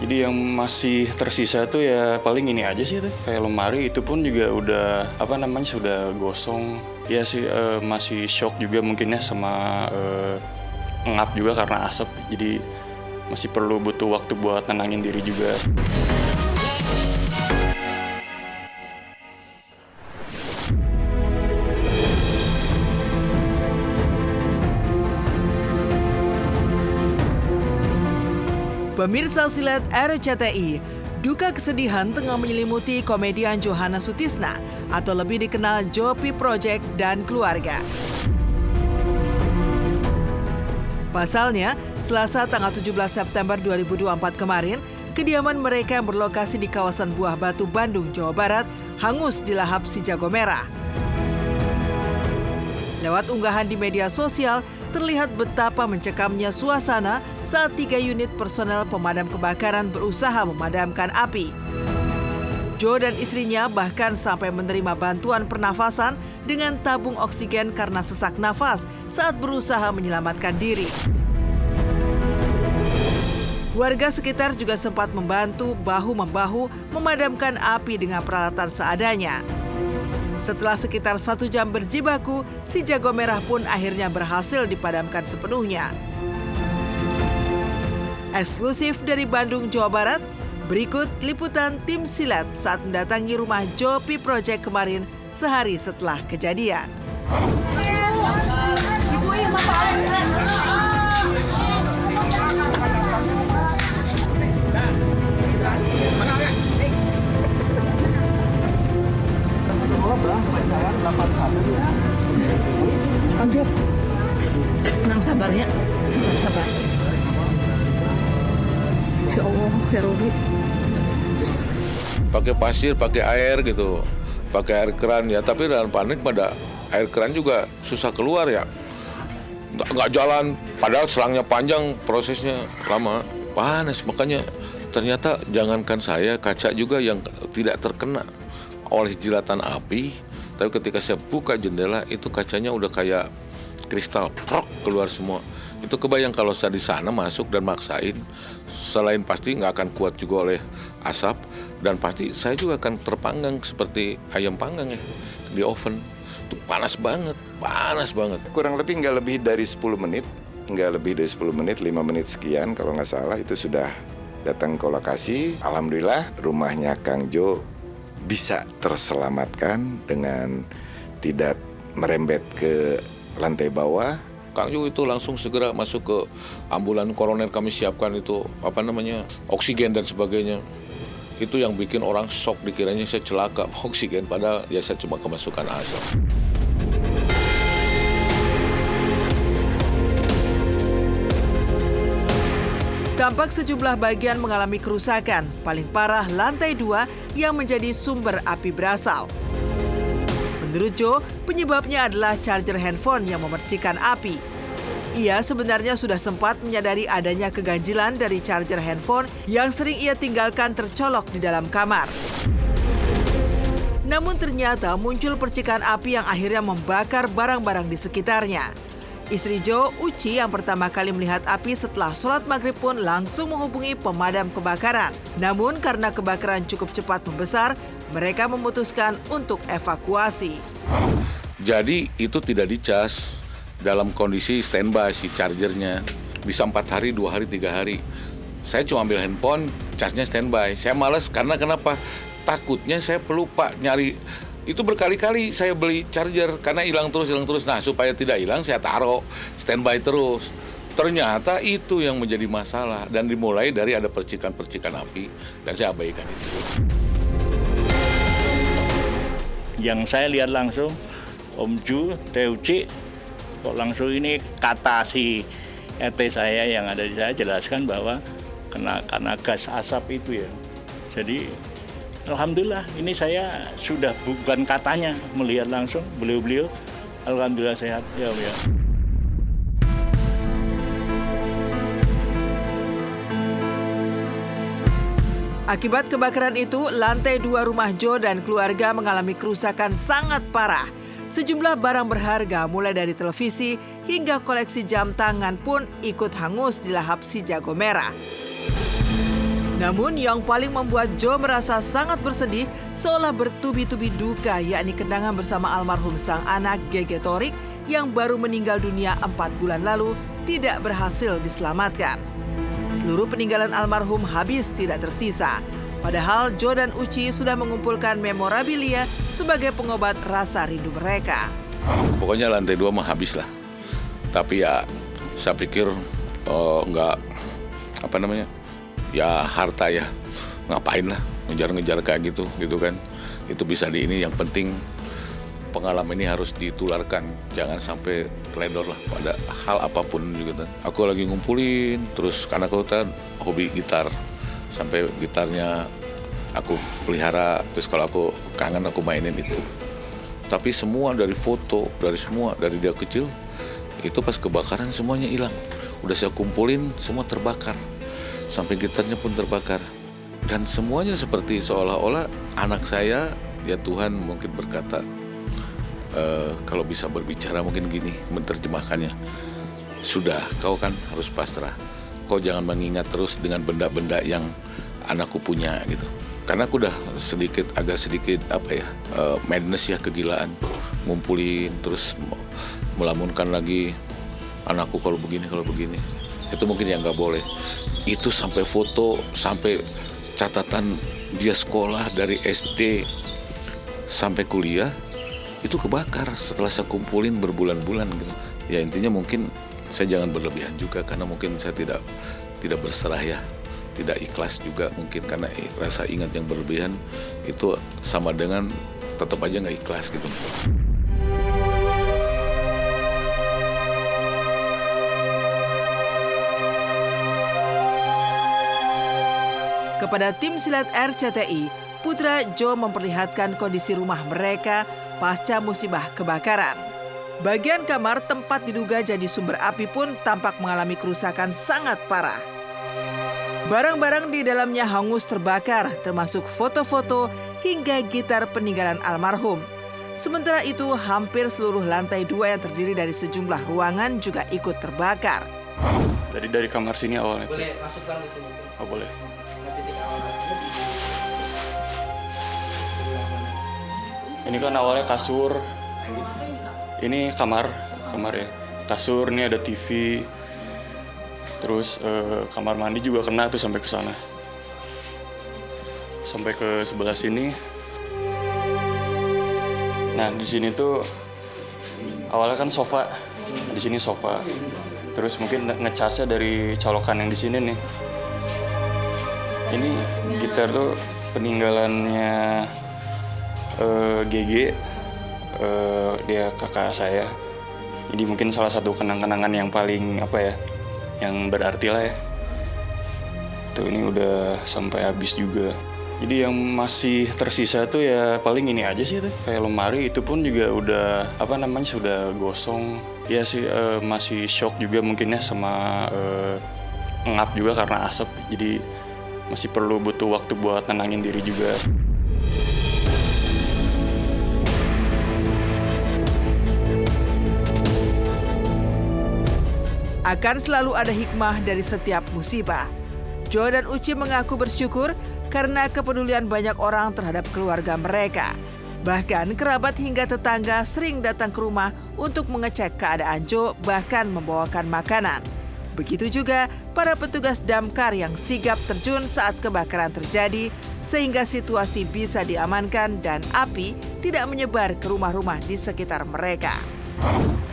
Jadi yang masih tersisa tuh ya paling ini aja sih tuh. Kayak lemari itu pun juga udah sudah gosong. Ya sih masih shock juga mungkin ya sama ngap juga karena asap. Jadi masih perlu butuh waktu buat nenangin diri juga. Pemirsa Silet RCTI, duka kesedihan tengah menyelimuti komedian Johanna Sutisna atau lebih dikenal Jopi Project dan keluarga. Pasalnya, Selasa tanggal 17 September 2024 kemarin, kediaman mereka yang berlokasi di kawasan Buah Batu, Bandung, Jawa Barat, hangus dilahap si jago merah. Lewat unggahan di media sosial, terlihat betapa mencekamnya suasana saat 3 unit personel pemadam kebakaran berusaha memadamkan api. Joe dan istrinya bahkan sampai menerima bantuan pernafasan dengan tabung oksigen karena sesak nafas saat berusaha menyelamatkan diri. Warga sekitar juga sempat membantu bahu-membahu memadamkan api dengan peralatan seadanya. Setelah sekitar 1 jam berjibaku, si jago merah pun akhirnya berhasil dipadamkan sepenuhnya. Eksklusif dari Bandung, Jawa Barat, berikut liputan tim Silet saat mendatangi rumah Jopi Project kemarin sehari setelah kejadian. Tenang sabarnya, sabar. Ya Allah, ya Robi. Pakai pasir, pakai air gitu, pakai air keran ya. Tapi dalam panik pada air keran juga susah keluar ya. Nggak jalan, padahal selangnya panjang, prosesnya lama, panas. Makanya ternyata jangankan saya, kaca juga yang tidak terkena oleh jilatan api. Tapi ketika saya buka jendela, itu kacanya udah kayak kristal, prok, keluar semua. Itu kebayang kalau saya di sana masuk dan maksain, selain pasti nggak akan kuat juga oleh asap, dan pasti saya juga akan terpanggang seperti ayam panggang ya, di oven. Itu panas banget. Kurang lebih nggak lebih dari 10 menit, 5 menit sekian kalau nggak salah itu sudah datang ke lokasi. Alhamdulillah rumahnya Kang Jo bisa terselamatkan dengan tidak merembet ke lantai bawah. Kang Jo itu langsung segera masuk ke ambulan koroner, kami siapkan itu oksigen dan sebagainya. Itu yang bikin orang shock, dikiranya saya celaka oksigen, padahal ya saya cuma kemasukan asap. Tampak sejumlah bagian mengalami kerusakan, paling parah lantai 2 yang menjadi sumber api berasal. Menurut Joe, penyebabnya adalah charger handphone yang memercikan api. Ia sebenarnya sudah sempat menyadari adanya keganjilan dari charger handphone yang sering ia tinggalkan tercolok di dalam kamar. Namun ternyata muncul percikan api yang akhirnya membakar barang-barang di sekitarnya. Istri Joe, Uci, yang pertama kali melihat api setelah sholat maghrib pun langsung menghubungi pemadam kebakaran. Namun karena kebakaran cukup cepat membesar, mereka memutuskan untuk evakuasi. Jadi itu tidak dicas, dalam kondisi standby si chargernya. Bisa 4 hari, 2 hari, 3 hari. Saya cuma ambil handphone, casnya standby. Saya malas karena kenapa? Takutnya saya pelupa nyari. Itu berkali-kali saya beli charger karena hilang terus. Nah, supaya tidak hilang saya taruh standby terus. Ternyata itu yang menjadi masalah dan dimulai dari ada percikan-percikan api dan saya abaikan itu. Yang saya lihat langsung Om Ju, Teuci, kok langsung ini kata si RT saya yang ada di saya jelaskan bahwa karena gas asap itu ya. Jadi alhamdulillah ini saya sudah bukan katanya melihat langsung beliau-beliau, alhamdulillah sehat ya. Akibat kebakaran itu, lantai 2 rumah Joe dan keluarga mengalami kerusakan sangat parah. Sejumlah barang berharga mulai dari televisi hingga koleksi jam tangan pun ikut hangus dilahap si jago merah. Namun yang paling membuat Joe merasa sangat bersedih seolah bertubi-tubi duka, yakni kenangan bersama almarhum sang anak Gege Torik yang baru meninggal dunia 4 bulan lalu tidak berhasil diselamatkan. Seluruh peninggalan almarhum habis tidak tersisa. Padahal Joe dan Uci sudah mengumpulkan memorabilia sebagai pengobat rasa rindu mereka. Pokoknya lantai 2 mah habis lah. Tapi ya saya pikir ya harta ya, ngapain lah ngejar-ngejar kayak gitu kan. Itu bisa yang penting pengalaman ini harus ditularkan, jangan sampai teledor lah pada hal apapun juga. Aku lagi ngumpulin terus karena aku kan hobi gitar, sampai gitarnya aku pelihara, terus kalau aku kangen aku mainin itu. Tapi semua dari foto, dari dia kecil itu pas kebakaran semuanya hilang. Udah saya kumpulin semua terbakar. Sampai gitarnya pun terbakar. Dan semuanya seperti seolah-olah anak saya, ya Tuhan mungkin berkata, kalau bisa berbicara mungkin gini, menerjemahkannya. Sudah, kau kan harus pasrah. Kau jangan mengingat terus dengan benda-benda yang anakku punya gitu. Karena aku udah agak sedikit madness ya, kegilaan. Ngumpulin, terus melamunkan lagi anakku kalau begini. Itu mungkin yang nggak boleh. Itu sampai foto, sampai catatan dia sekolah dari SD sampai kuliah itu kebakar setelah saya kumpulin berbulan-bulan gitu. Ya intinya mungkin saya jangan berlebihan juga karena mungkin saya tidak berserah ya, tidak ikhlas juga mungkin karena rasa ingat yang berlebihan itu sama dengan tetap aja nggak ikhlas gitu. Kepada tim silat RCTI, putra Joe memperlihatkan kondisi rumah mereka pasca musibah kebakaran. Bagian kamar tempat diduga jadi sumber api pun tampak mengalami kerusakan sangat parah. Barang-barang di dalamnya hangus terbakar, termasuk foto-foto hingga gitar peninggalan almarhum. Sementara itu, hampir seluruh lantai 2 yang terdiri dari sejumlah ruangan juga ikut terbakar. Dari kamar sini awalnya. Boleh masuk bang itu. Oh boleh. Ini kan awalnya kasur, ini kamar ya. Kasur, ini ada TV, terus kamar mandi juga kena tuh sampai ke sana, sampai ke sebelah sini. Nah di sini tuh awalnya kan sofa, di sini sofa, terus mungkin ngecasnya dari colokan yang di sini nih. Ini gitar tuh peninggalannya GG, dia kakak saya. Jadi mungkin salah satu kenang-kenangan yang paling yang berarti lah ya. Tuh ini udah sampai habis juga. Jadi yang masih tersisa tuh ya paling ini aja sih tuh. Kayak lemari itu pun juga udah sudah gosong. Ya sih masih shock juga mungkin ya sama ngap juga karena asap. Jadi masih perlu butuh waktu buat nenangin diri juga. Akan selalu ada hikmah dari setiap musibah. Joe dan Uci mengaku bersyukur karena kepedulian banyak orang terhadap keluarga mereka. Bahkan kerabat hingga tetangga sering datang ke rumah untuk mengecek keadaan Joe, bahkan membawakan makanan. Begitu juga para petugas damkar yang sigap terjun saat kebakaran terjadi sehingga situasi bisa diamankan dan api tidak menyebar ke rumah-rumah di sekitar mereka.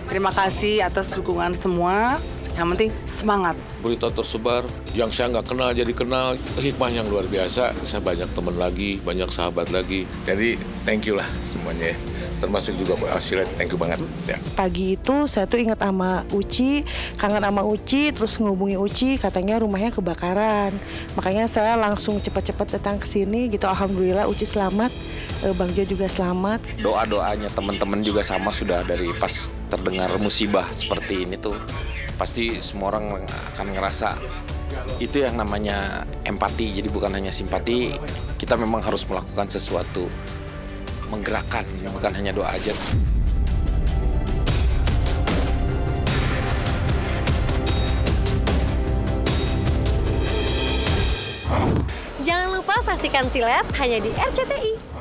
Terima kasih atas dukungan semua. Yang penting semangat. Berita tersebar, yang saya nggak kenal jadi kenal, hikmah yang luar biasa. Saya banyak teman lagi, banyak sahabat lagi. Jadi thank you lah semuanya. Termasuk juga Bu Asilet, thank you banget. Ya. Pagi itu saya tuh ingat sama Uci, kangen sama Uci, terus ngehubungi Uci, katanya rumahnya kebakaran. Makanya saya langsung cepat-cepat datang ke sini gitu. Alhamdulillah Uci selamat, Bang Jo juga selamat. Doa-doanya teman-teman juga sama sudah dari pas terdengar musibah seperti ini tuh. Pasti semua orang akan ngerasa itu yang namanya empati. Jadi bukan hanya simpati, kita memang harus melakukan sesuatu, menggerakkan, bukan hanya doa aja. Jangan lupa saksikan Silet hanya di RCTI.